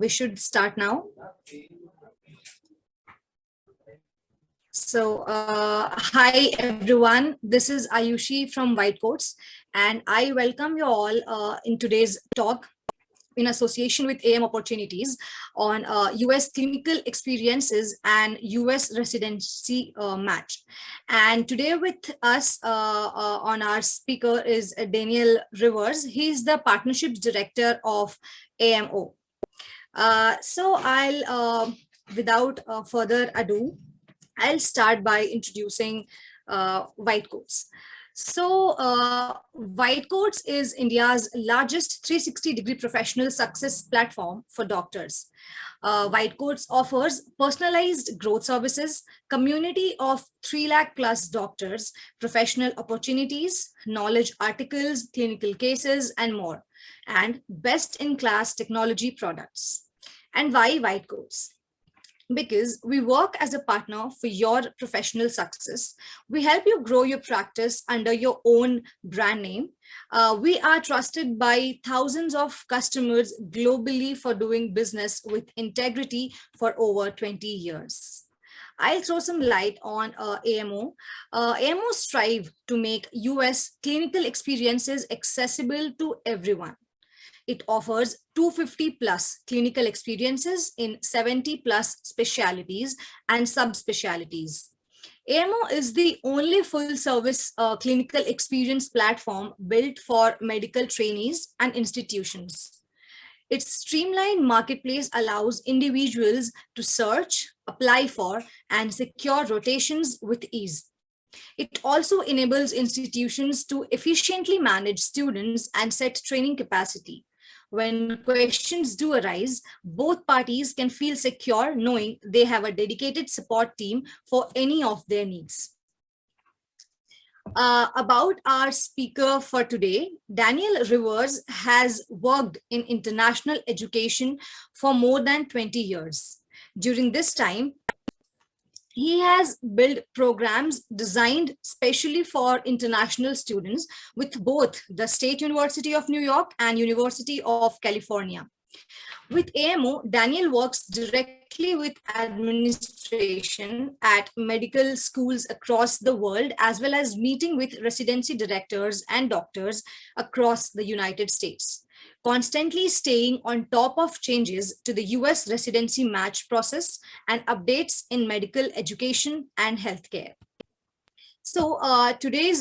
We should start now. So, hi everyone, this is Ayushi from WhiteCoats, and I welcome you all in today's talk in association with AMOpportunities on US clinical experiences and US residency match. And today with us on our speaker is Daniel Rivers. He's the partnerships director of AMO. So I'll, without further ado, I'll start by introducing WhiteCoats. So WhiteCoats is India's largest 360-degree professional success platform for doctors. WhiteCoats offers personalized growth services, community of 3 lakh plus doctors, professional opportunities, knowledge articles, clinical cases, and more, and best-in-class technology products. And why WhiteCoats? Because we work as a partner for your professional success. We help you grow your practice under your own brand name. We are trusted by thousands of customers globally for doing business with integrity for over 20 years. I'll throw some light on AMO. AMO strive to make US clinical experiences accessible to everyone. It offers 250 plus clinical experiences in 70 plus specialties and subspecialties. AMO is the only full service clinical experience platform built for medical trainees and institutions. Its streamlined marketplace allows individuals to search, apply for, and secure rotations with ease. It also enables institutions to efficiently manage students and set training capacity. When questions do arise, both parties can feel secure knowing they have a dedicated support team for any of their needs. About our speaker for today, Daniel Rivers has worked in international education for more than 20 years. During this time, he has built programs designed specially for international students with both the State University of New York and University of California. With AMO, Daniel works directly with administration at medical schools across the world, as well as meeting with residency directors and doctors across the United States, constantly staying on top of changes to the US residency match process and updates in medical education and healthcare. So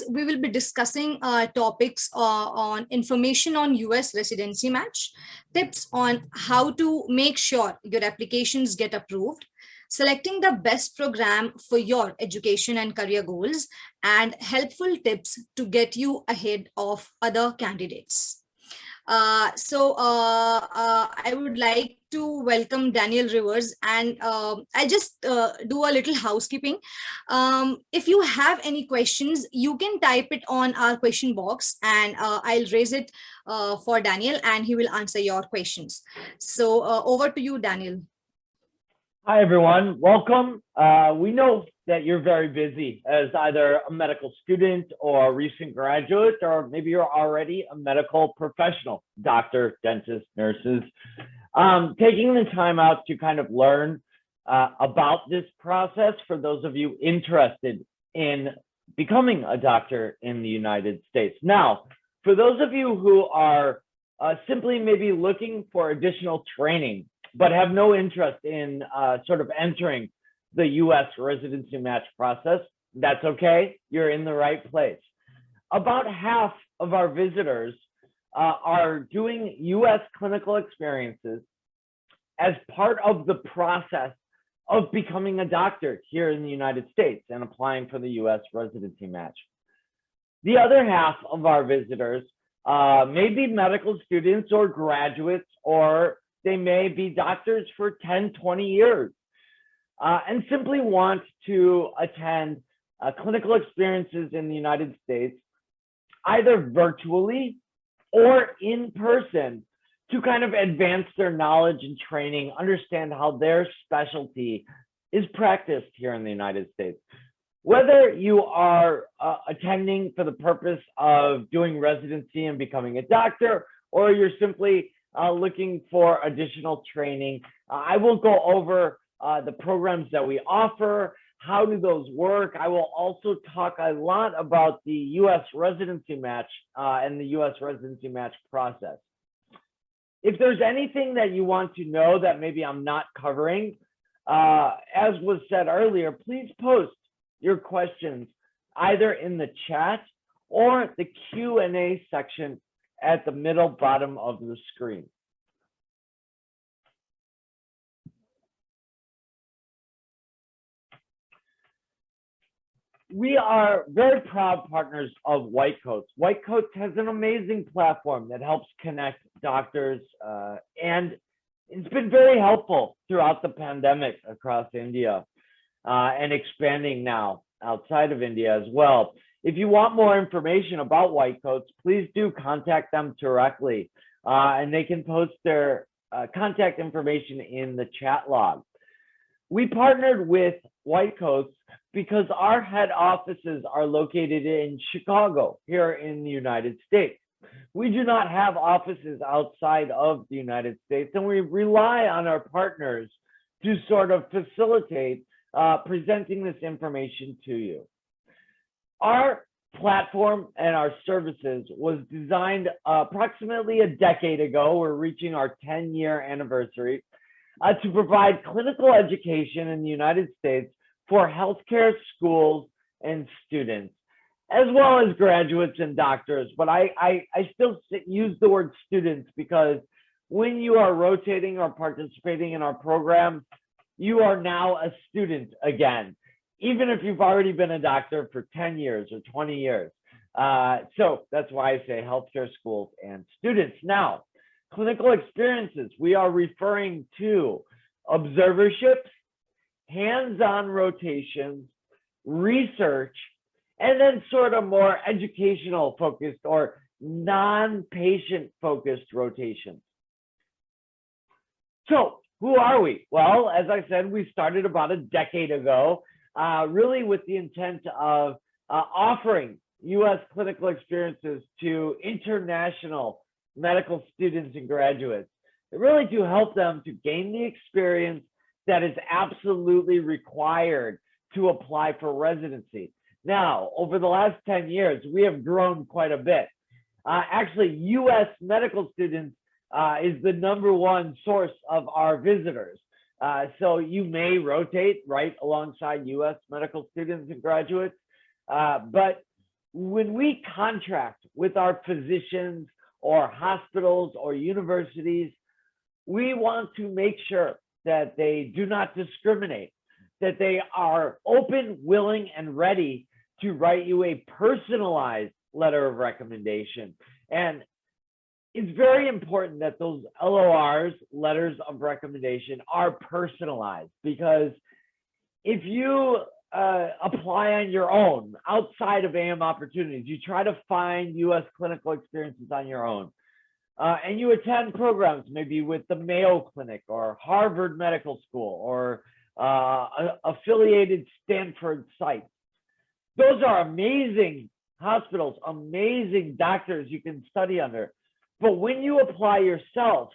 we will be discussing topics on information on US residency match, tips on how to make sure your applications get approved, selecting the best program for your education and career goals, and helpful tips to get you ahead of other candidates. I would like to welcome Daniel Rivers, and I'll just do a little housekeeping. If you have any questions, you can type it on our question box, and I'll raise it for Daniel, and he will answer your questions. So over to you, Daniel. Hi, everyone. Welcome. We know that you're very busy as either a medical student or a recent graduate, or maybe you're already a medical professional, doctor, dentist, nurses. Taking the time out to kind of learn about this process for those of you interested in becoming a doctor in the United States. Now, for those of you who are simply maybe looking for additional training, but have no interest in sort of entering the US residency match process, that's okay. You're in the right place. About half of our visitors are doing US clinical experiences as part of the process of becoming a doctor here in the United States and applying for the US residency match. The other half of our visitors may be medical students or graduates, or they may be doctors for 10, 20 years and simply want to attend clinical experiences in the United States, either virtually or in person, to kind of advance their knowledge and training, understand how their specialty is practiced here in the United States. Whether you are attending for the purpose of doing residency and becoming a doctor, or you're simply looking for additional training, I will go over the programs that we offer. How do those work? I will also talk a lot about the U.S. Residency Match and the U.S. Residency Match process. If there's anything that you want to know that maybe I'm not covering, as was said earlier, please post your questions either in the chat or the Q&A section at the middle bottom of the screen. We are very proud partners of WhiteCoats. WhiteCoats has an amazing platform that helps connect doctors, and it's been very helpful throughout the pandemic across India and expanding now outside of India as well. If you want more information about WhiteCoats, please do contact them directly, and they can post their contact information in the chat log. We partnered with WhiteCoats because our head offices are located in Chicago, here in the United States. We do not have offices outside of the United States, and we rely on our partners to sort of facilitate presenting this information to you. Our platform and our services was designed approximately a decade ago. We're reaching our 10-year anniversary to provide clinical education in the United States for healthcare schools and students, as well as graduates and doctors. But I still use the word students because when you are rotating or participating in our program, you are now a student again, even if you've already been a doctor for 10 years or 20 years. So that's why I say healthcare schools and students. Now, clinical experiences, we are referring to observerships, hands-on rotations, research, and then sort of more educational focused or non-patient focused rotations. So who are we? Well, as I said, we started about a decade ago, really with the intent of offering U.S. clinical experiences to international medical students and graduates, really to help them to gain the experience that is absolutely required to apply for residency. Now, over the last 10 years, we have grown quite a bit. Actually, U.S. medical students is the #1 source of our visitors. So you may rotate right alongside U.S. medical students and graduates. But when we contract with our physicians or hospitals or universities, we want to make sure that they do not discriminate, that they are open, willing, and ready to write you a personalized letter of recommendation. And it's very important that those LORs, letters of recommendation, are personalized, because if you apply on your own outside of AM Opportunities, you try to find U.S. clinical experiences on your own, and you attend programs maybe with the Mayo Clinic or Harvard Medical School or affiliated Stanford sites. Those are amazing hospitals, amazing doctors you can study under. But when you apply yourself,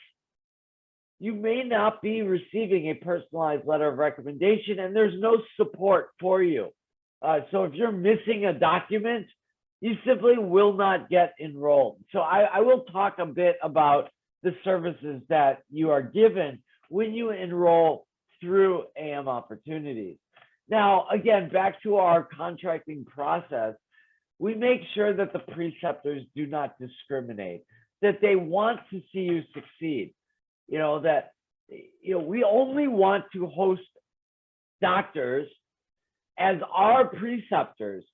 you may not be receiving a personalized letter of recommendation, and there's no support for you. So if you're missing a document, you simply will not get enrolled. So I will talk a bit about the services that you are given when you enroll through AM Opportunities. Now, again, back to our contracting process, we make sure that the preceptors do not discriminate, that they want to see you succeed. That we only want to host doctors as our preceptors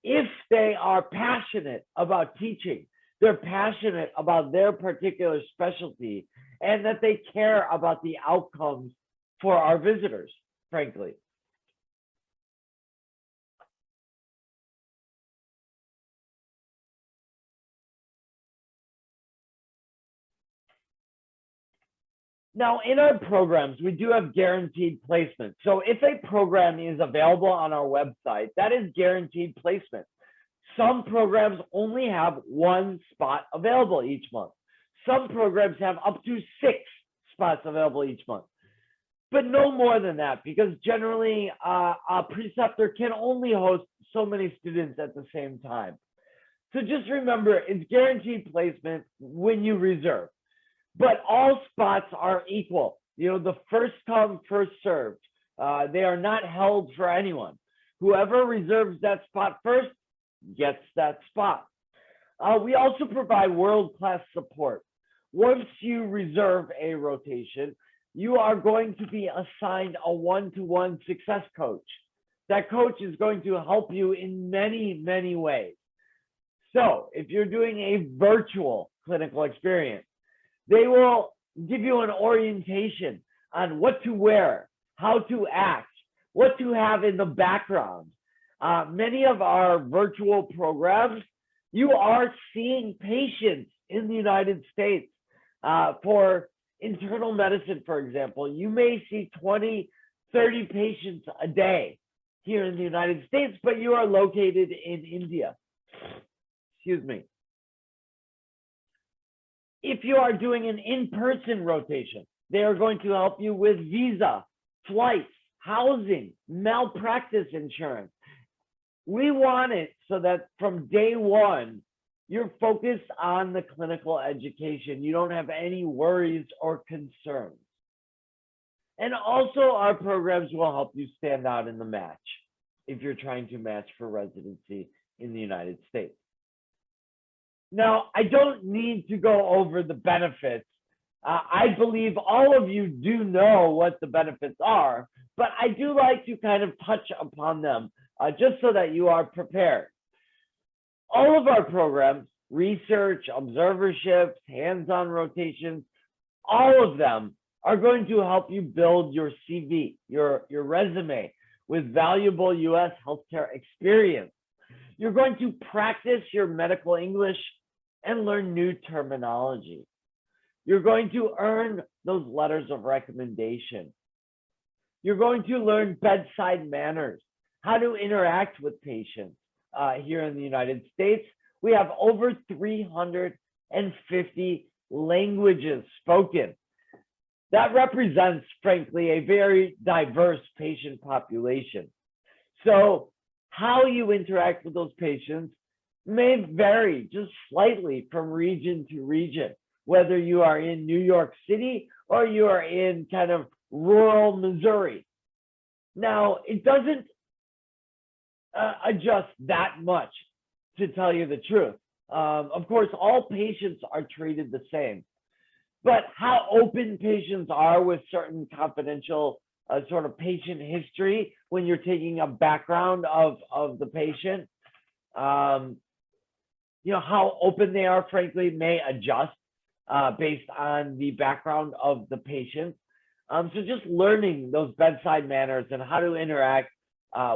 if they are passionate about teaching, they're passionate about their particular specialty, and that they care about the outcomes for our visitors, frankly. Now, in our programs, we do have guaranteed placement. So if a program is available on our website, that is guaranteed placement. Some programs only have one spot available each month. Some programs have up to 6 spots available each month, but no more than that, because generally a preceptor can only host so many students at the same time. So just remember, it's guaranteed placement when you reserve, but all spots are equal. The first come, first served. They are not held for anyone. Whoever reserves that spot first gets that spot. We also provide world-class support. Once you reserve a rotation, you are going to be assigned a one-to-one success coach. That coach is going to help you in many, many ways. So if you're doing a virtual clinical experience, they will give you an orientation on what to wear, how to act, what to have in the background. Many of our virtual programs, you are seeing patients in the United States. For internal medicine, for example, you may see 20, 30 patients a day here in the United States, but you are located in India. Excuse me. If you are doing an in-person rotation, they are going to help you with visa, flights, housing, malpractice insurance. We want it so that from day one, you're focused on the clinical education. You don't have any worries or concerns. And also, our programs will help you stand out in the match if you're trying to match for residency in the United States. Now, I don't need to go over the benefits. I believe all of you do know what the benefits are, but I do like to kind of touch upon them just so that you are prepared. All of our programs, research, observerships, hands-on rotations, all of them are going to help you build your CV, your resume with valuable US healthcare experience. You're going to practice your medical English and learn new terminology. You're going to earn those letters of recommendation. You're going to learn bedside manners, how to interact with patients. Here in the United States, we have over 350 languages spoken. That represents, frankly, a very diverse patient population. So how you interact with those patients may vary just slightly from region to region, whether you are in New York City or you are in kind of rural Missouri. Now, it doesn't adjust that much, to tell you the truth. Of course, all patients are treated the same, but how open patients are with certain confidential sort of patient history when you're taking a background of the patient, how open they are, frankly, may adjust based on the background of the patient. So just learning those bedside manners and how to interact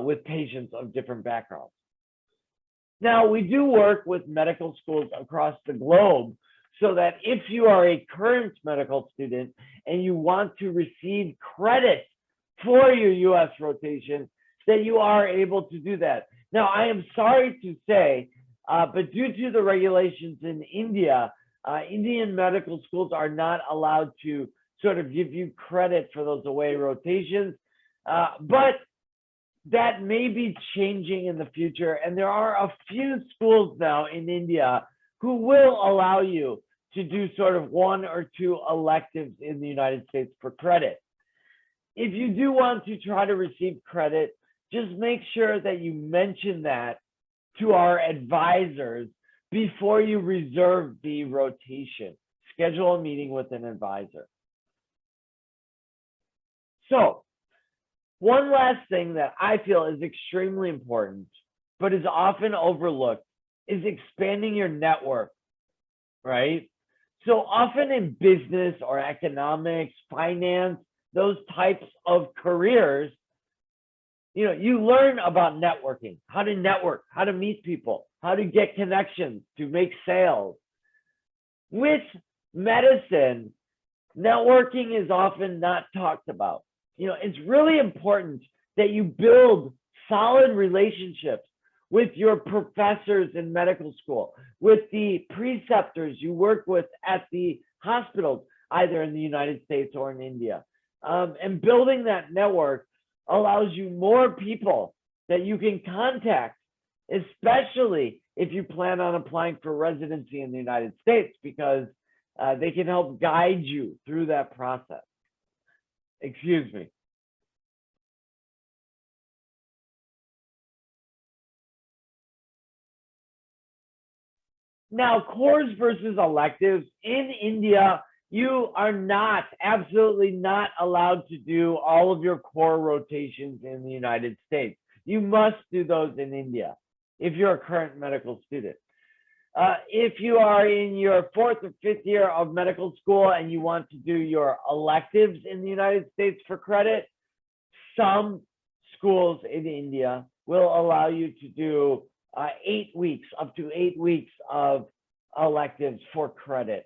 with patients of different backgrounds. Now, we do work with medical schools across the globe so that if you are a current medical student and you want to receive credit for your US rotation, that you are able to do that. Now, I am sorry to say, but due to the regulations in India, Indian medical schools are not allowed to sort of give you credit for those away rotations, but that may be changing in the future. And there are a few schools now in India who will allow you to do sort of 1 or 2 electives in the United States for credit. If you do want to try to receive credit, just make sure that you mention that to our advisors before you reserve the rotation. Schedule a meeting with an advisor. So, one last thing that I feel is extremely important, but is often overlooked, is expanding your network, right? So often in business or economics, finance, those types of careers, you learn about networking, how to network, how to meet people, how to get connections, to make sales. With medicine, networking is often not talked about. It's really important that you build solid relationships with your professors in medical school, with the preceptors you work with at the hospitals, either in the United States or in India. And building that network allows you more people that you can contact, especially if you plan on applying for residency in the United States, because they can help guide you through that process. Excuse me. Now, cores versus electives in India, you are not, absolutely not allowed to do all of your core rotations in the United States. You must do those in India if you're a current medical student. If you are in your 4th or 5th year of medical school and you want to do your electives in the United States for credit, some schools in India will allow you to do 8 weeks, up to 8 weeks of electives for credit.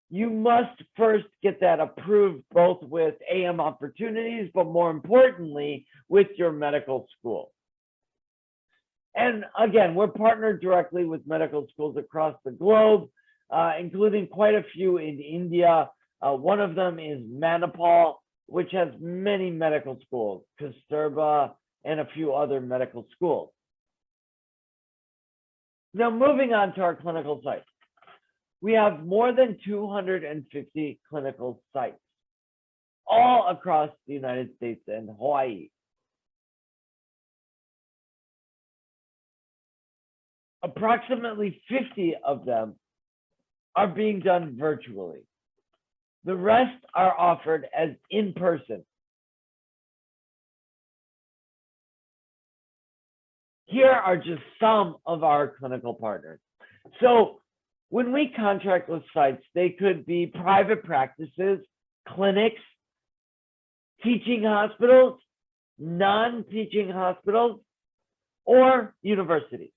You must first get that approved both with AMOpportunities, but more importantly, with your medical school. And again, we're partnered directly with medical schools across the globe, including quite a few in India. One of them is Manipal, which has many medical schools, Kasturba, and a few other medical schools. Now, moving on to our clinical sites. We have more than 250 clinical sites, all across the United States and Hawaii. Approximately 50 of them are being done virtually. The rest are offered as in-person. Here are just some of our clinical partners. So when we contract with sites, they could be private practices, clinics, teaching hospitals, non-teaching hospitals, or universities.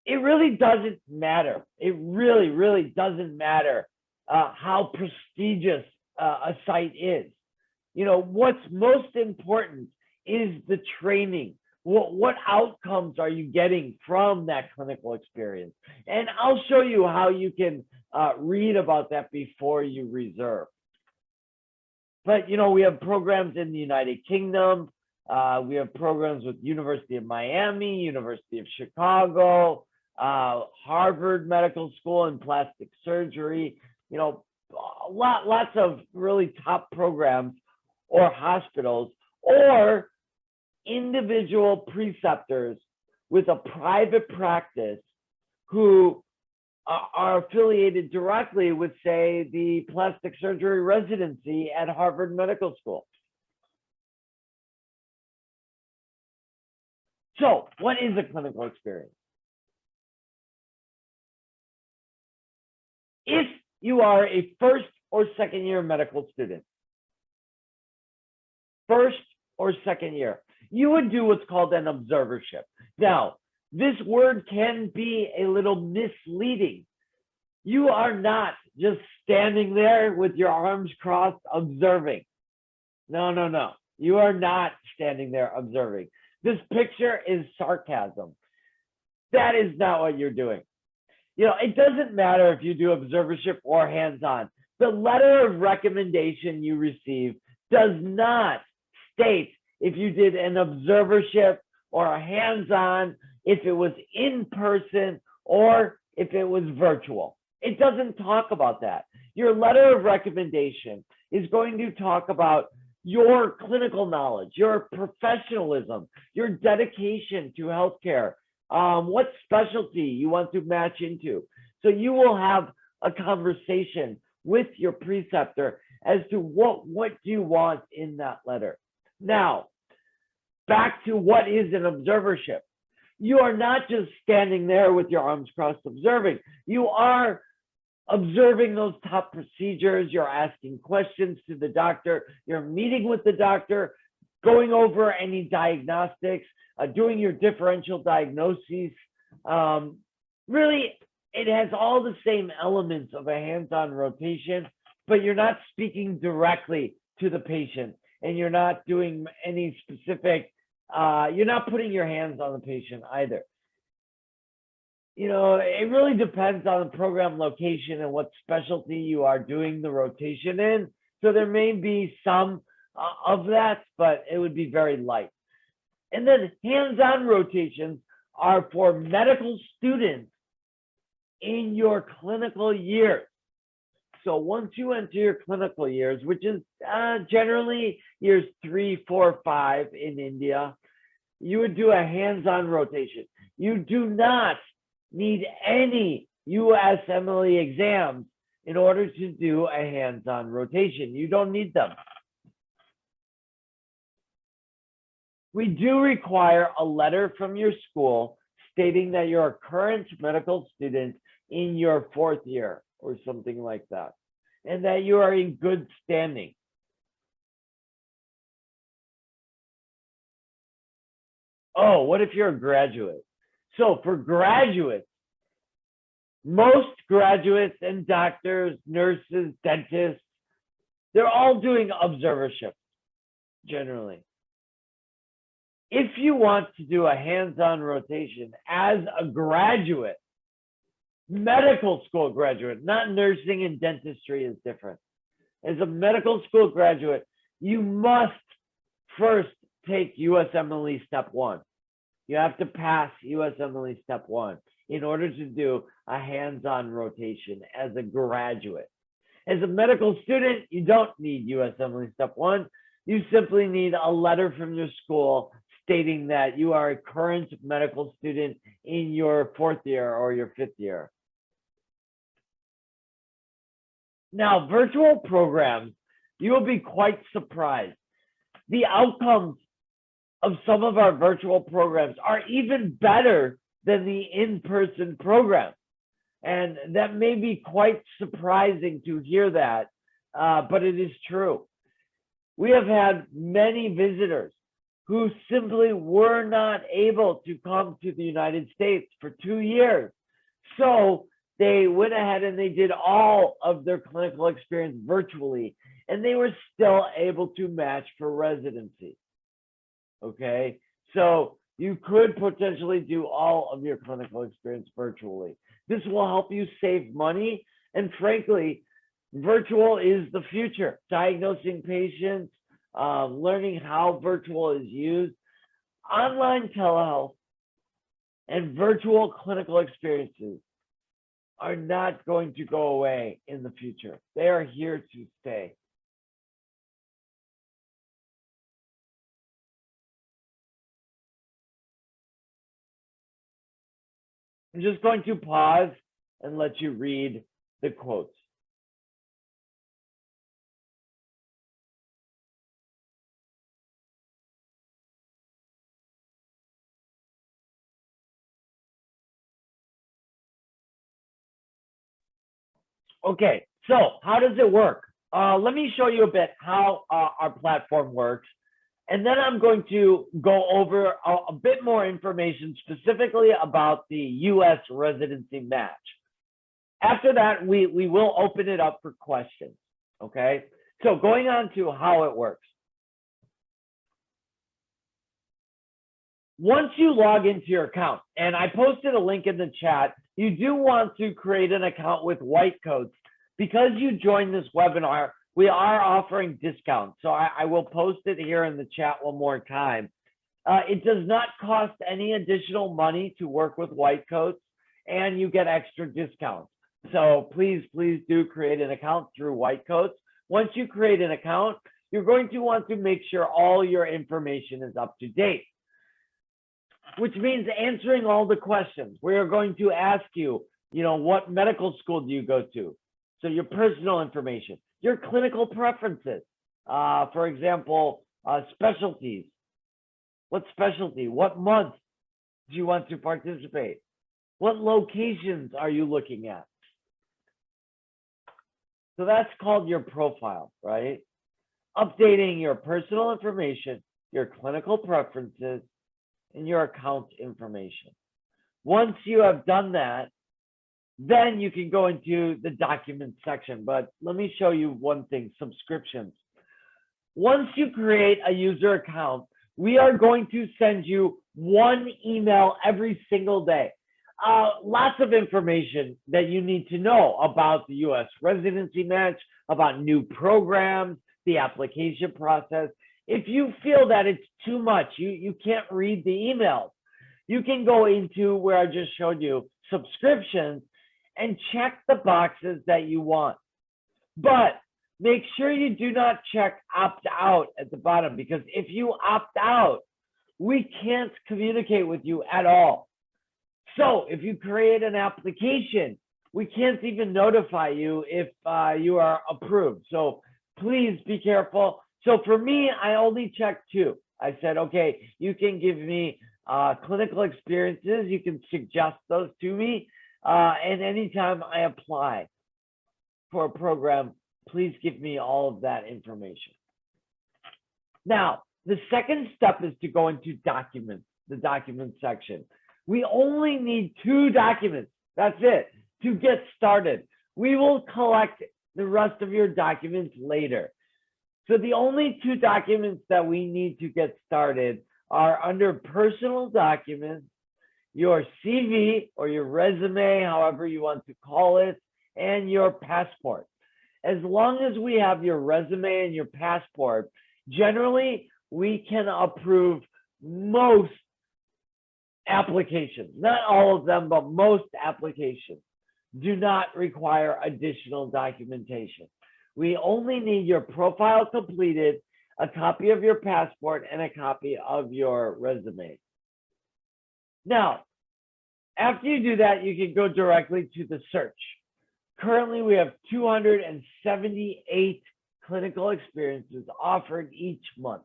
It really doesn't matter. It really, really doesn't matter how prestigious a site is. You know, what's most important is the training. What outcomes are you getting from that clinical experience? And I'll show you how you can read about that before you reserve. But, you know, we have programs in the United Kingdom. We have programs with University of Miami, University of Chicago, Harvard Medical School in plastic surgery, you know, lots of really top programs or hospitals, or individual preceptors with a private practice who are affiliated directly with, say, the plastic surgery residency at Harvard Medical School. So, what is a clinical experience? If you are a 1st or 2nd year medical student, 1st or 2nd year, you would do what's called an observership. Now, this word can be a little misleading. You are not just standing there with your arms crossed observing. No, no, no. You are not standing there observing. This picture is sarcasm. That is not what you're doing. You know, it doesn't matter if you do observership or hands-on. The letter of recommendation you receive does not state if you did an observership or a hands-on, if it was in person or if it was virtual. It doesn't talk about that. Your letter of recommendation is going to talk about your clinical knowledge, your professionalism, your dedication to healthcare, what specialty you want to match into. So you will have a conversation with your preceptor as to what do you want in that letter. Now, back to what is an observership. You are not just standing there with your arms crossed observing. You are observing those top procedures. You're asking questions to the doctor. You're meeting with the doctor, going over any diagnostics, doing your differential diagnoses. Really, it has all the same elements of a hands-on rotation, but you're not speaking directly to the patient, and you're not doing any specific You're not putting your hands on the patient either. It really depends on the program location and what specialty you are doing the rotation in. So there may be some of that, but it would be very light. And then hands-on rotations are for medical students in your clinical years. So once you enter your clinical years, which is generally years 3, 4, 5 in India, you would do a hands-on rotation. You do not need any USMLE exams in order to do a hands-on rotation. You don't need them. We do require a letter from your school stating that you're a current medical student in your 4th year or something like that, and that you are in good standing. Oh, what if you're a graduate? So for graduates, most graduates and doctors, nurses, dentists, they're all doing observership generally. If you want to do a hands-on rotation as a graduate, medical school graduate, not nursing and dentistry is different. As a medical school graduate, you must first take USMLE Step 1. You have to pass USMLE Step 1 in order to do a hands-on rotation as a graduate. As a medical student, you don't need USMLE Step 1. You simply need a letter from your school stating that you are a current medical student in your 4th year or your 5th year. Now, virtual programs, you will be quite surprised. The outcomes of some of our virtual programs are even better than the in-person program. And that may be quite surprising to hear that, but it is true. We have had many visitors who simply were not able to come to the United States for 2 years. So they went ahead and they did all of their clinical experience virtually, and they were still able to match for residency. Okay, so you could potentially do all of your clinical experience virtually. This will help you save money, and frankly, virtual is the future. Diagnosing patients, learning how virtual is used, online telehealth, and virtual clinical experiences are not going to go away in the future. They are here to stay. I'm just going to pause and let you read the quotes. Okay, so how does it work? Let me show you a bit how our platform works. And then I'm going to go over a bit more information specifically about the US Residency Match. After that, we will open it up for questions, okay? So going on to how it works. Once you log into your account, and I posted a link in the chat, you do want to create an account with WhiteCoats. Because you joined this webinar, we are offering discounts. So I will post it here in the chat one more time. It does not cost any additional money to work with WhiteCoats, and you get extra discounts. So please do create an account through WhiteCoats. Once you create an account, you're going to want to make sure all your information is up to date, which means answering all the questions. We are going to ask you, what medical school do you go to? So your personal information, your clinical preferences. For example, specialties. What specialty? What month do you want to participate? What locations are you looking at? So that's called your profile, right? Updating your personal information, your clinical preferences, and your account information. Once you have done that, then you can go into the document section. But let me show you one thing, subscriptions. Once you create a user account, we are going to send you one email every single day. Lots of information that you need to know about the U.S. Residency Match, about new programs, the application process. If you feel that it's too much, you can't read the emails, you can go into where I just showed you, subscriptions, and check the boxes that you want. But make sure you do not check opt out at the bottom, because if you opt out, we can't communicate with you at all. So if you create an application, we can't even notify you if you are approved. So please be careful. So for me, I only checked 2. I said, okay, you can give me clinical experiences. You can suggest those to me. And anytime I apply for a program, please give me all of that information. Now, the second step is to go into documents, the document section. We only need 2 documents. That's it to get started. We will collect the rest of your documents later. So the only 2 documents that we need to get started are under personal documents, your CV or your resume, however you want to call it, and your passport. As long as we have your resume and your passport, generally we can approve most applications. Not all of them, but most applications do not require additional documentation. We only need your profile completed, a copy of your passport, and a copy of your resume. Now, after you do that, you can go directly to the search. Currently, we have 278 clinical experiences offered each month.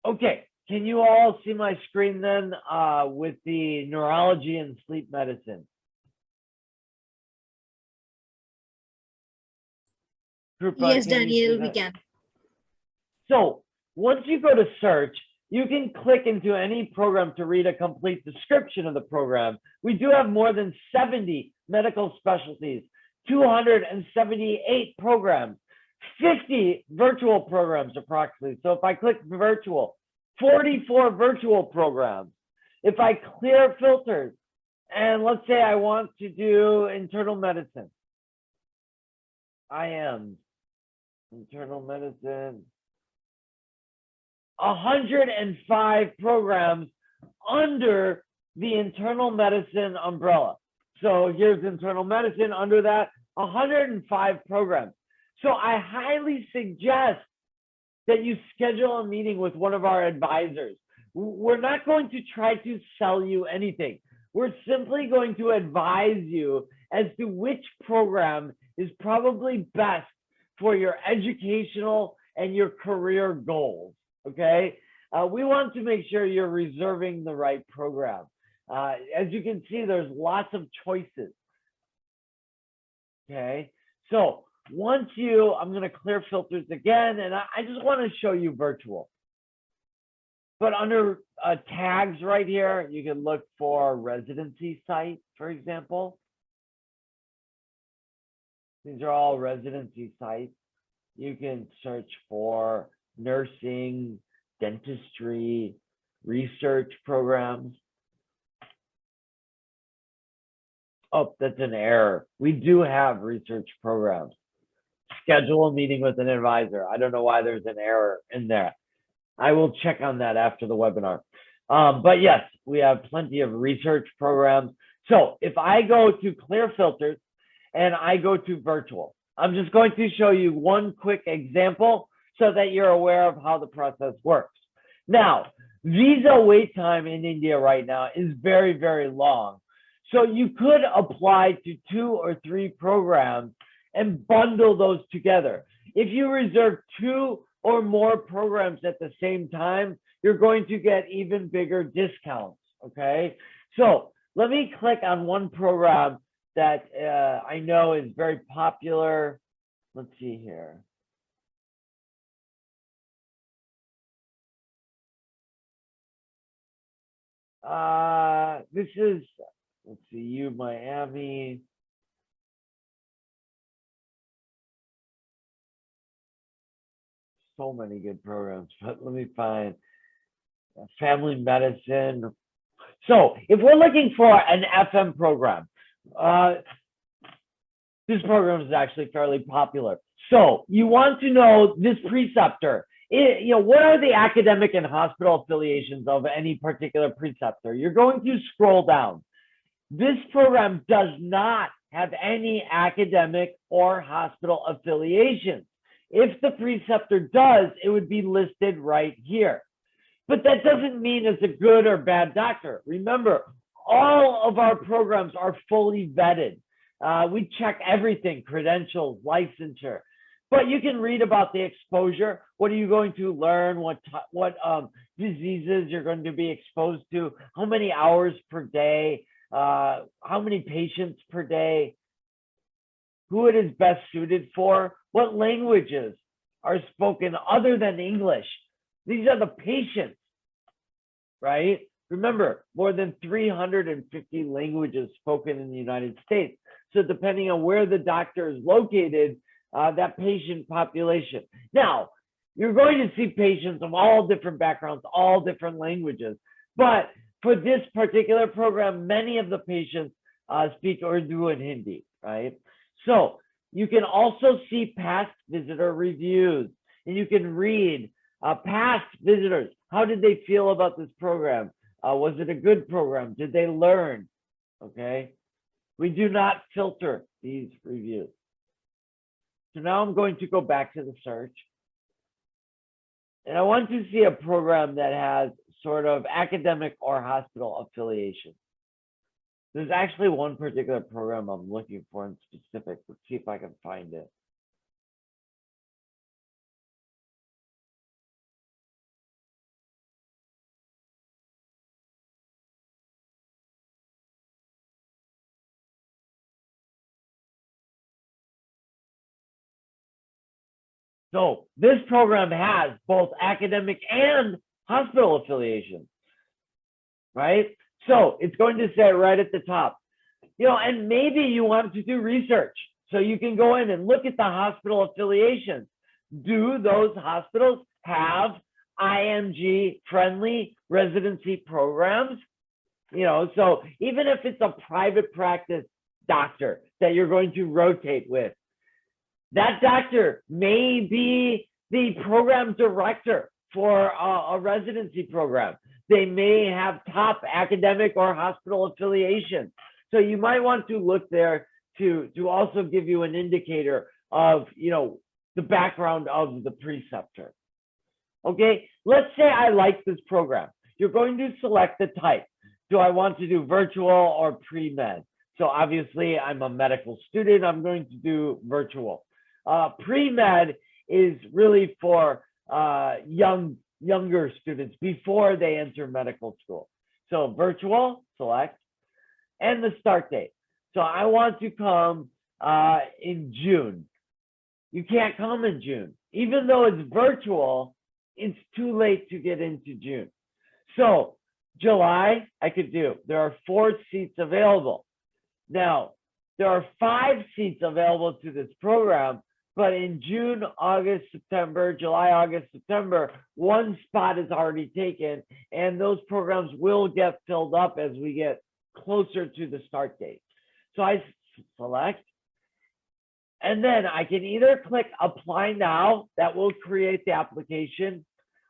Okay, can you all see my screen then with the neurology and sleep medicine? Group, Yes, Daniel, we can. So once you go to search, you can click into any program to read a complete description of the program. We do have more than 70 medical specialties, 278 programs, 50 virtual programs approximately. So if I click virtual, 44 virtual programs. If I clear filters, and let's say I want to do internal medicine, I am internal medicine, 105 programs under the internal medicine umbrella. So here's internal medicine, under that 105 programs. So I highly suggest that you schedule a meeting with one of our advisors. We're not going to try to sell you anything. We're simply going to advise you as to which program is probably best for your educational and your career goals, okay? We want to make sure you're reserving the right program. As you can see, there's lots of choices, okay? So once you, I'm gonna clear filters again, and I just wanna show you virtual. But under tags right here, you can look for residency site, for example. These are all residency sites. You can search for nursing, dentistry, research programs. Oh, that's an error. We do have research programs. Schedule a meeting with an advisor. I don't know why there's an error in there. I will check on that after the webinar. But yes, we have plenty of research programs. So if I go to clear filters and I go to virtual, I'm just going to show you one quick example so that you're aware of how the process works. Now, visa wait time in India right now is very, very long. So you could apply to 2 or 3 programs and bundle those together. If you reserve 2 or more programs at the same time, you're going to get even bigger discounts, okay? So let me click on one program that I know is very popular. Let's see here. This is, let's see, U Miami. So many good programs, but let me find family medicine. So if we're looking for an FM program, this program is actually fairly popular. So you want to know this preceptor. What are the academic and hospital affiliations of any particular preceptor? You're going to scroll down. This program does not have any academic or hospital affiliations. If the preceptor does, it would be listed right here. But that doesn't mean it's a good or bad doctor. Remember, all of our programs are fully vetted. We check everything, credentials, licensure. But you can read about the exposure. What are you going to learn? What diseases you're going to be exposed to? How many hours per day? How many patients per day? Who it is best suited for? What languages are spoken other than English? These are the patients, right? Remember, more than 350 languages spoken in the United States. So depending on where the doctor is located, that patient population. Now, you're going to see patients of all different backgrounds, all different languages. But for this particular program, many of the patients speak Urdu and Hindi, right? So you can also see past visitor reviews, and you can read past visitors. How did they feel about this program? Was it a good program? Did they learn? Okay. We do not filter these reviews. So now I'm going to go back to the search. And I want to see a program that has sort of academic or hospital affiliation. There's actually one particular program I'm looking for in specific. Let's see if I can find it. So this program has both academic and hospital affiliations, right? So it's going to say right at the top, and maybe you want to do research. So you can go in and look at the hospital affiliations. Do those hospitals have IMG friendly residency programs? So even if it's a private practice doctor that you're going to rotate with, that doctor may be the program director for a residency program. They may have top academic or hospital affiliation. So you might want to look there to also give you an indicator of, the background of the preceptor. Okay, let's say I like this program. You're going to select the type. Do I want to do virtual or pre-med? So obviously I'm a medical student. I'm going to do virtual. Pre-med is really for younger students before they enter medical school. So virtual, select, and the start date. So I want to come in June. You can't come in June. Even though it's virtual, it's too late to get into June. So July, I could do. There are 4 seats available. Now, there are 5 seats available to this program, but in June, August, September, July, August, September, 1 spot is already taken, and those programs will get filled up as we get closer to the start date. So I select, and then I can either click apply now, that will create the application,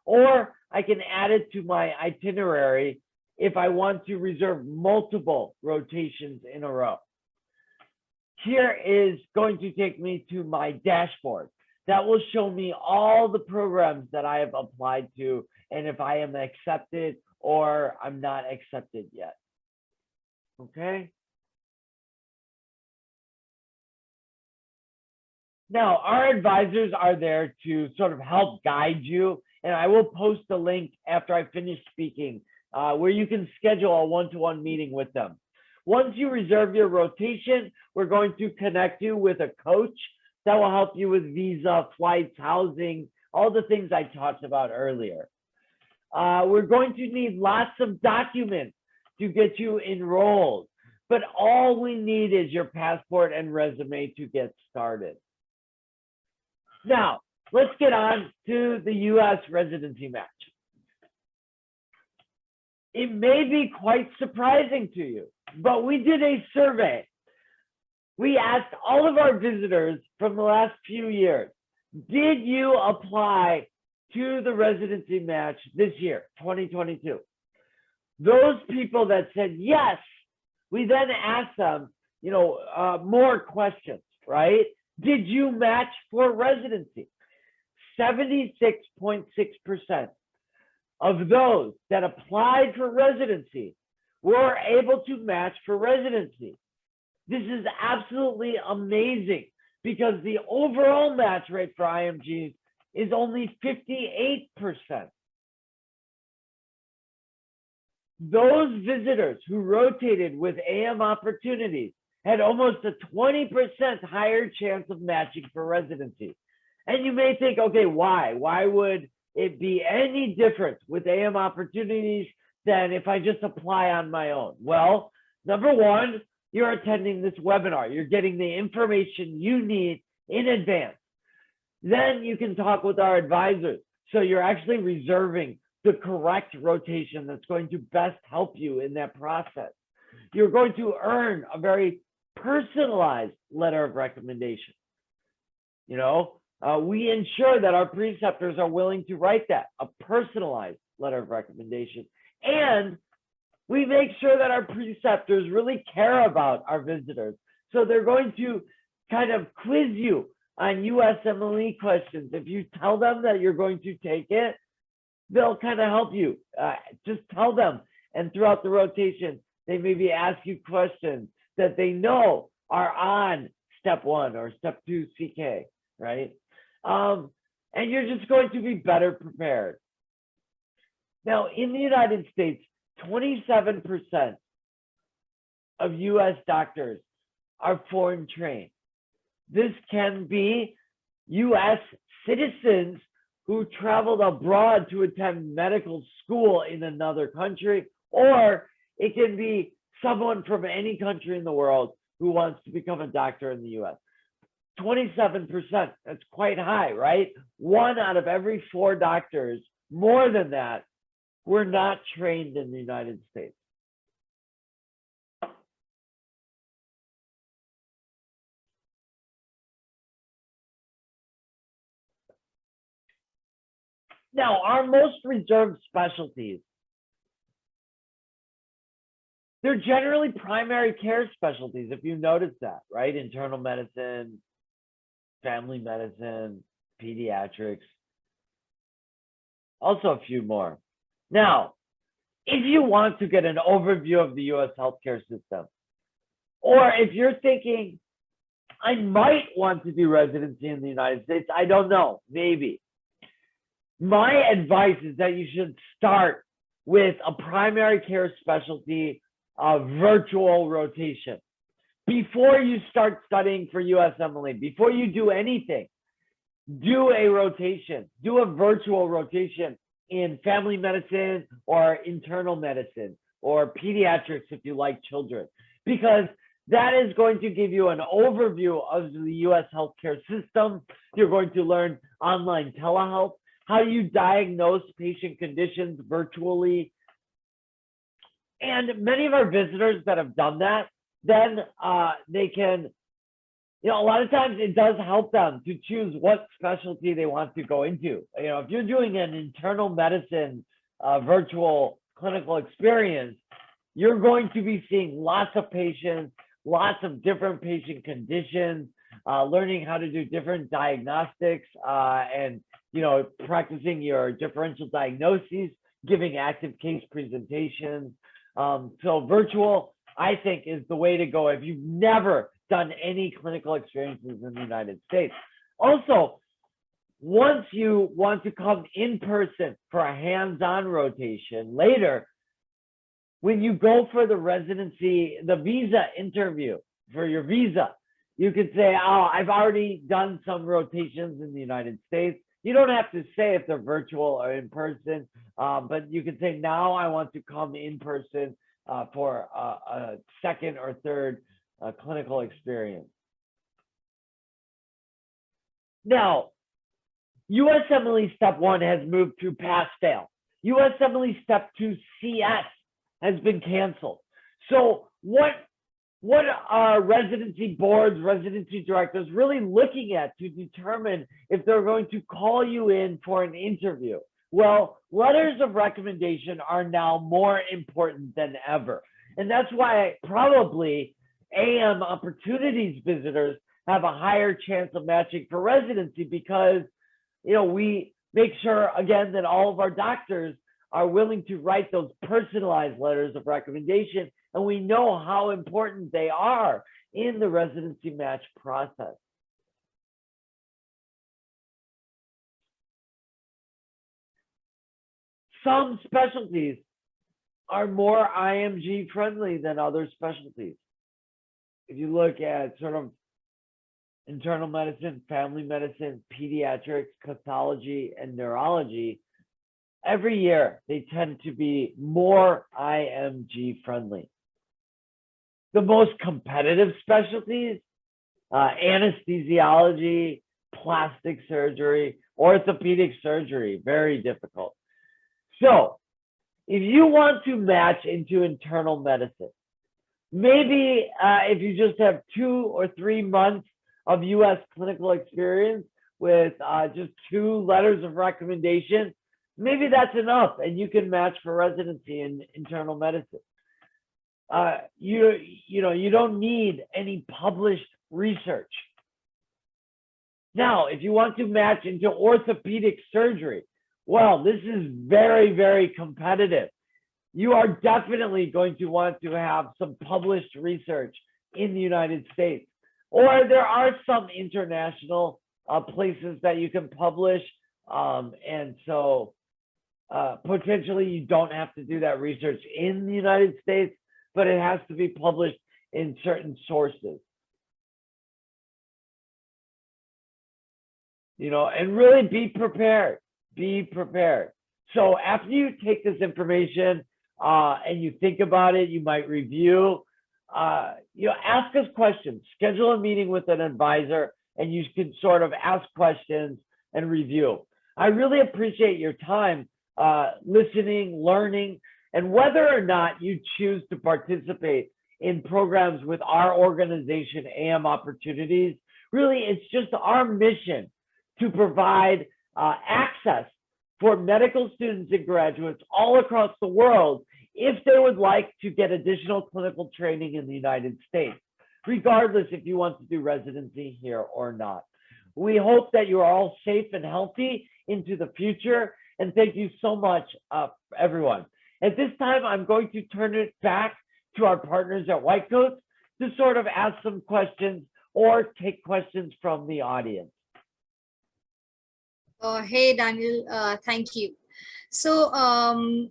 or I can add it to my itinerary if I want to reserve multiple rotations in a row. Here is going to take me to my dashboard. That will show me all the programs that I have applied to and if I am accepted or I'm not accepted yet. Okay. Now, our advisors are there to sort of help guide you, and I will post a link after I finish speaking where you can schedule a one-to-one meeting with them. Once you reserve your rotation, we're going to connect you with a coach that will help you with visa, flights, housing, all the things I talked about earlier. We're going to need lots of documents. to get you enrolled. But all we need is your passport and resume to get started. Now, let's get on to the US Residency Match. It may be quite surprising to you, but we did a survey. We asked all of our visitors from the last few years, did you apply to the Residency Match this year, 2022? Those people that said yes, we then asked them, more questions, right? Did you match for residency? 76.6% of those that applied for residency were able to match for residency. This is absolutely amazing because the overall match rate for IMGs is only 58%. Those visitors who rotated with AMopportunities had almost a 20% higher chance of matching for residency. And you may think, okay, why? Why would it be any different with AMopportunities than if I just apply on my own? Well, number one, you're attending this webinar. You're getting the information you need in advance. Then you can talk with our advisors. So you're actually reserving the correct rotation that's going to best help you in that process. You're going to earn a very personalized letter of recommendation. We ensure that our preceptors are willing to write that, a personalized letter of recommendation. And we make sure that our preceptors really care about our visitors. So they're going to kind of quiz you on USMLE questions. If you tell them that you're going to take it, they'll kind of help you. Just tell them. And throughout the rotation, they maybe ask you questions that they know are on step 1 or step 2 CK, right? And you're just going to be better prepared. Now, in the United States, 27% of US doctors are foreign trained. This can be US citizens who traveled abroad to attend medical school in another country, or it can be someone from any country in the world who wants to become a doctor in the US. 27%, that's quite high, right? 1 out of every 4 doctors, more than that, were not trained in the United States. Now, our most reserved specialties, they're generally primary care specialties, if you notice that, right? Internal medicine, family medicine, pediatrics, also a few more. Now, if you want to get an overview of the US healthcare system, or if you're thinking, I might want to do residency in the United States, I don't know, maybe. My advice is that you should start with a primary care specialty virtual rotation. Before you start studying for USMLE, before you do anything, do a rotation, do a virtual rotation in family medicine or internal medicine or pediatrics if you like children, because that is going to give you an overview of the US healthcare system. You're going to learn online telehealth, how you diagnose patient conditions virtually. And many of our visitors that have done that, then they can, a lot of times it does help them to choose what specialty they want to go into. If you're doing an internal medicine virtual clinical experience, you're going to be seeing lots of patients, lots of different patient conditions, learning how to do different diagnostics and, practicing your differential diagnoses, giving active case presentations. So virtual, I think, is the way to go if you've never done any clinical experiences in the United States. Also, once you want to come in person for a hands-on rotation later, when you go for the residency, the visa interview for your visa, you could say, oh, I've already done some rotations in the United States. You don't have to say if they're virtual or in person, but you can say, now I want to come in person for a second or third clinical experience. Now, USMLE Step 1 has moved to pass-fail. USMLE Step 2 CS has been canceled. So what are residency boards, residency directors really looking at to determine if they're going to call you in for an interview? Well, letters of recommendation are now more important than ever. And that's why probably AMopportunities visitors have a higher chance of matching for residency, because we make sure, again, that all of our doctors are willing to write those personalized letters of recommendation, and we know how important they are in the residency match process. Some specialties are more IMG friendly than other specialties. If you look at sort of internal medicine, family medicine, pediatrics, pathology, and neurology, every year they tend to be more IMG friendly. The most competitive specialties, anesthesiology, plastic surgery, orthopedic surgery, very difficult. So if you want to match into internal medicine, maybe if you just have 2 or 3 months of US clinical experience with just 2 letters of recommendation, maybe that's enough and you can match for residency in internal medicine. You don't need any published research. Now, if you want to match into orthopedic surgery, well, this is very, very competitive. You are definitely going to want to have some published research in the United States. Or there are some international places that you can publish. And so potentially you don't have to do that research in the United States, but it has to be published in certain sources. And really be prepared. Be prepared. So after you take this information and you think about it, you might review, ask us questions, schedule a meeting with an advisor, and you can sort of ask questions and review. I really appreciate your time listening, learning, and whether or not you choose to participate in programs with our organization, AMopportunities, really it's just our mission to provide access for medical students and graduates all across the world if they would like to get additional clinical training in the United States, regardless if you want to do residency here or not. We hope that you are all safe and healthy into the future, and thank you so much, everyone. At this time, I'm going to turn it back to our partners at WhiteCoats to sort of ask some questions or take questions from the audience. Hey, Daniel, thank you. So I'll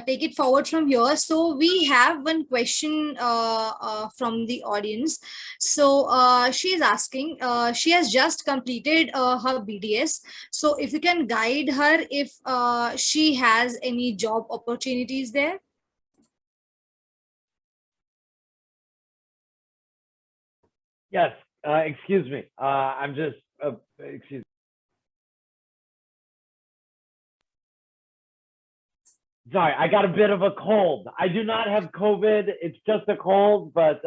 take it forward from here. So we have one question from the audience. So she is asking, she has just completed her BDS. So if you can guide her if she has any job opportunities there. Yes, excuse me. I'm just, excuse me. Sorry, I got a bit of a cold. I do not have COVID. It's just a cold, but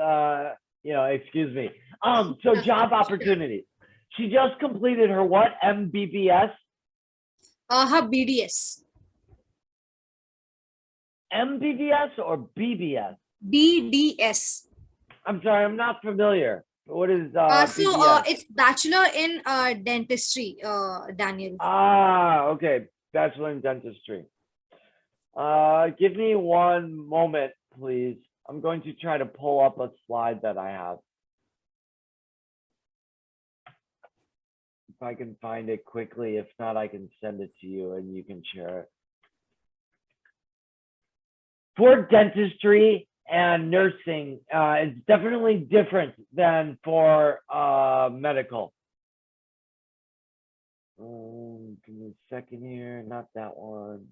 excuse me. So job opportunities. She just completed her what? MBBS? Her BDS. MBBS or BBS? BDS. I'm sorry, I'm not familiar. What is BBS? It's Bachelor in Dentistry, Daniel. Okay. Bachelor in Dentistry. Give me one moment, please. I'm going to try to pull up a slide that I have. If I can find it quickly. If not, I can send it to you and you can share it. For dentistry and nursing, it's definitely different than for medical. Give me a second here. Not that one.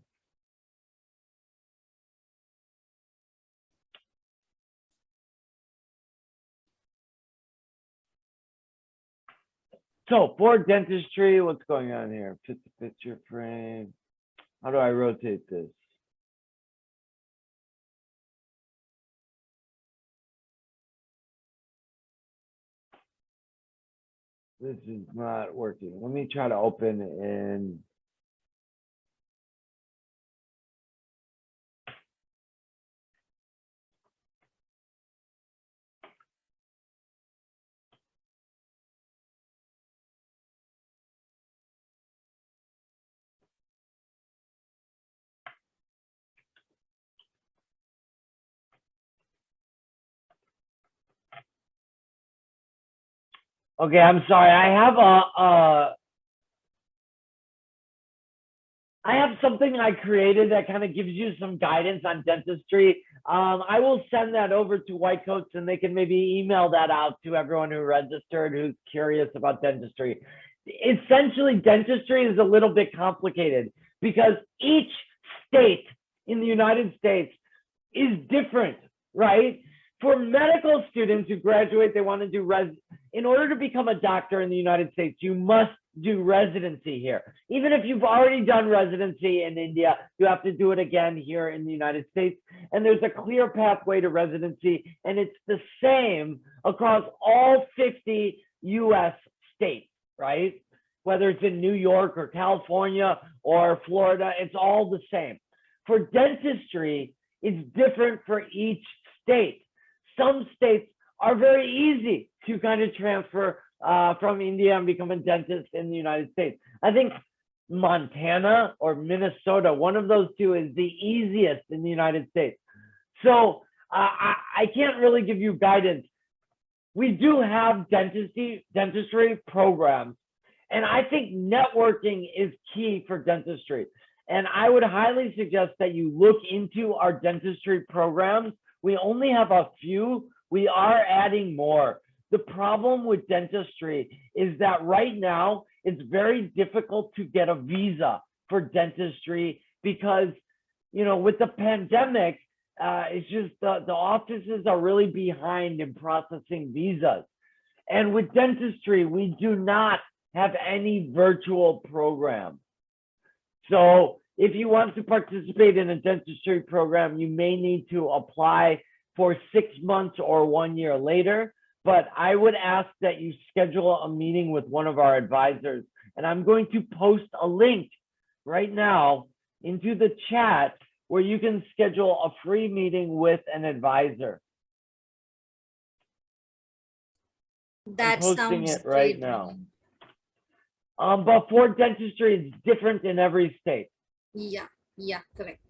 So for dentistry, what's going on here? Fit the picture frame. How do I rotate this? This is not working. Let me try to open in. Okay, I'm sorry. I have something I created that kind of gives you some guidance on dentistry. I will send that over to WhiteCoats and they can maybe email that out to everyone who registered who's curious about dentistry. Essentially, dentistry is a little bit complicated because each state in the United States is different, right? For medical students who graduate, they want to do in order to become a doctor in the United States, you must do residency here. Even if you've already done residency in India, you have to do it again here in the United States. And there's a clear pathway to residency, and it's the same across all 50 US states, right? Whether it's in New York or California or Florida, it's all the same. For dentistry, it's different for each state. Some states are very easy to kind of transfer from India and become a dentist in the United States. I think Montana or Minnesota, one of those two is the easiest in the United States. So I can't really give you guidance. We do have dentistry programs, and I think networking is key for dentistry. And I would highly suggest that you look into our dentistry programs. We only have a few. We are adding more. The problem with dentistry is that right now it's very difficult to get a visa for dentistry because, you know, with the pandemic, it's just the offices are really behind in processing visas. And with dentistry, we do not have any virtual program. So if you want to participate in a dentistry program, you may need to apply for 6 months or 1 year later. But I would ask that you schedule a meeting with one of our advisors. And I'm going to post a link right now into the chat where you can schedule a free meeting with an advisor. That I'm posting sounds it right great. now. But for dentistry, it's different in every state. Yeah, correct.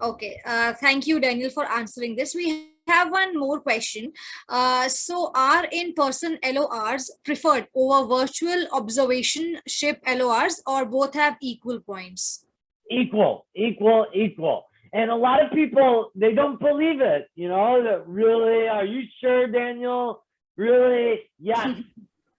Okay, thank you, Daniel, for answering this. We have one more question. So are in-person LORs preferred over virtual observationship LORs, or both have equal points? Equal. And a lot of people, they don't believe it, you know, that really, are you sure, Daniel? Really? Yes,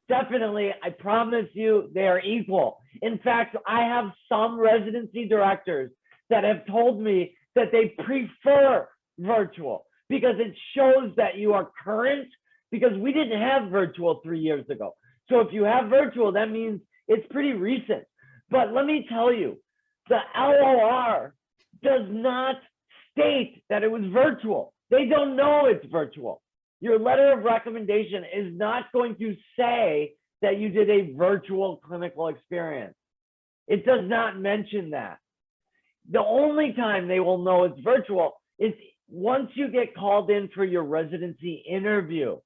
definitely. I promise you they are equal. In fact, I have some residency directors that have told me that they prefer virtual because it shows that you are current, because we didn't have virtual 3 years ago. So if you have virtual, that means it's pretty recent. But let me tell you, the LOR does not state that it was virtual. They don't know it's virtual. Your letter of recommendation is not going to say that you did a virtual clinical experience. It does not mention that. The only time they will know it's virtual is once you get called in for your residency interview.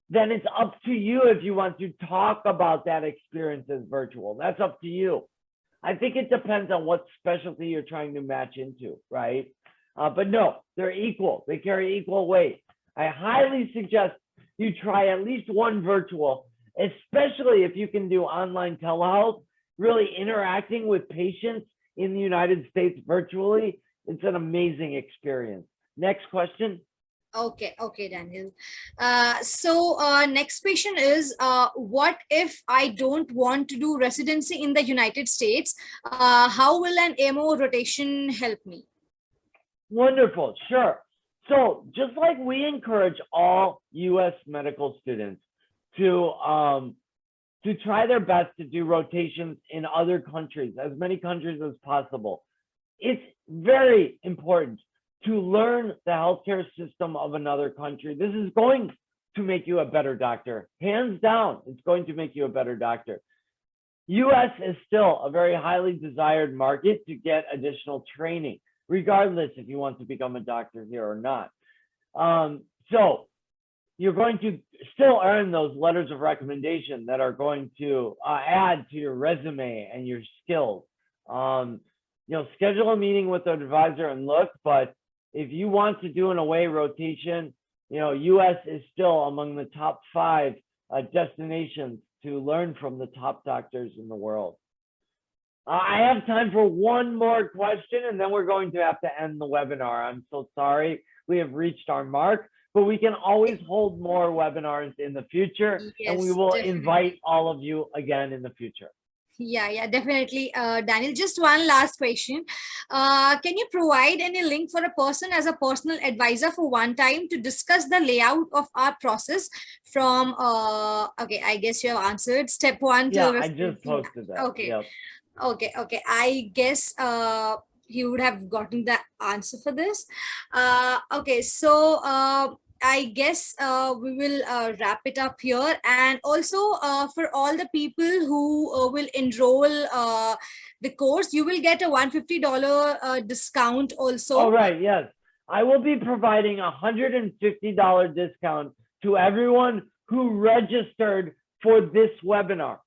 Then it's up to you if you want to talk about that experience as virtual. That's up to you. I think it depends on what specialty you're trying to match into, right? But no, they're equal. They carry equal weight. I highly suggest you try at least one virtual, especially if you can do online telehealth, really interacting with patients in the United States virtually. It's an amazing experience. Next question. Okay, Daniel. Next question is, what if I don't want to do residency in the United States? How will an AMO rotation help me? Wonderful, sure. So just like we encourage all US medical students to to try their best to do rotations in other countries, as many countries as possible. It's very important to learn the healthcare system of another country. This is going to make you a better doctor. Hands down, it's going to make you a better doctor. US is still a very highly desired market to get additional training, regardless if you want to become a doctor here or not. So you're going to still earn those letters of recommendation that are going to add to your resume and your skills. Schedule a meeting with an advisor and look, but if you want to do an away rotation, US is still among the top 5 destinations to learn from the top doctors in the world. I have time for one more question, and then we're going to have to end the webinar. I'm so sorry. We have reached our mark, but we can always hold more webinars in the future, and we will invite all of you again in the future. Yeah, definitely. Daniel, just one last question. Can you provide any link for a person as a personal advisor for one time to discuss the layout of our process from, okay, I guess you have answered step 1 to I just posted that. Okay. Yep. Okay. I guess you would have gotten the answer for this. Okay, so I guess we will wrap it up here. And also for all the people who will enroll the course, you will get a $150 discount also. All right, yes. I will be providing a $150 discount to everyone who registered for this webinar.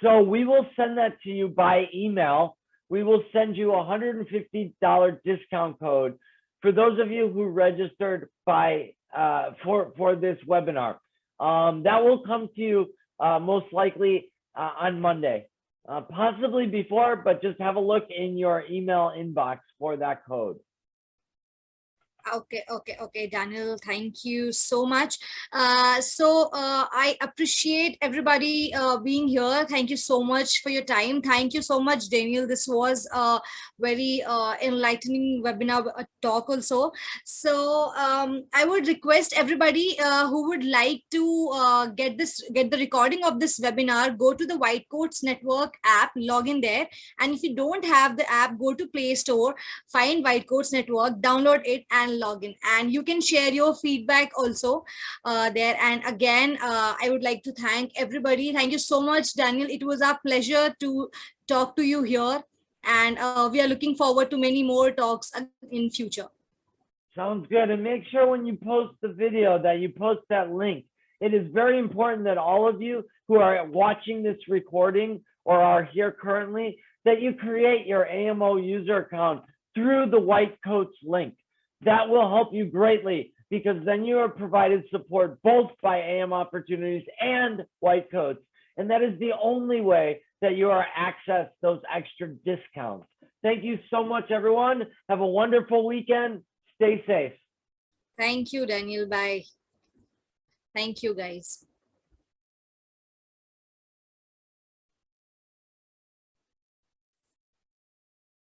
So we will send that to you by email. We will send you a $150 discount code for those of you who registered by for this webinar. That will come to you most likely on Monday, possibly before, but just have a look in your email inbox for that code. Okay, Daniel, thank you so much. I appreciate everybody being here. Thank you so much for your time. Thank you so much, Daniel. This was a very enlightening webinar talk also. So I would request everybody who would like to get the recording of this webinar, go to the WhiteCoats Network app, log in there. And if you don't have the app, go to Play Store, find WhiteCoats Network, download it and log in, and you can share your feedback also there. And again, I would like to thank everybody. Thank you so much, Daniel. It was our pleasure to talk to you here, and we are looking forward to many more talks in future. Sounds good. And make sure when you post the video that you post that link. It is very important that all of you who are watching this recording or are here currently, that you create your AMO user account through the WhiteCoats link. That will help you greatly, because then you are provided support both by AMOpportunities and WhiteCoats. And that is the only way that you are access those extra discounts. Thank you so much, everyone. Have a wonderful weekend. Stay safe. Thank you, Daniel. Bye. Thank you, guys.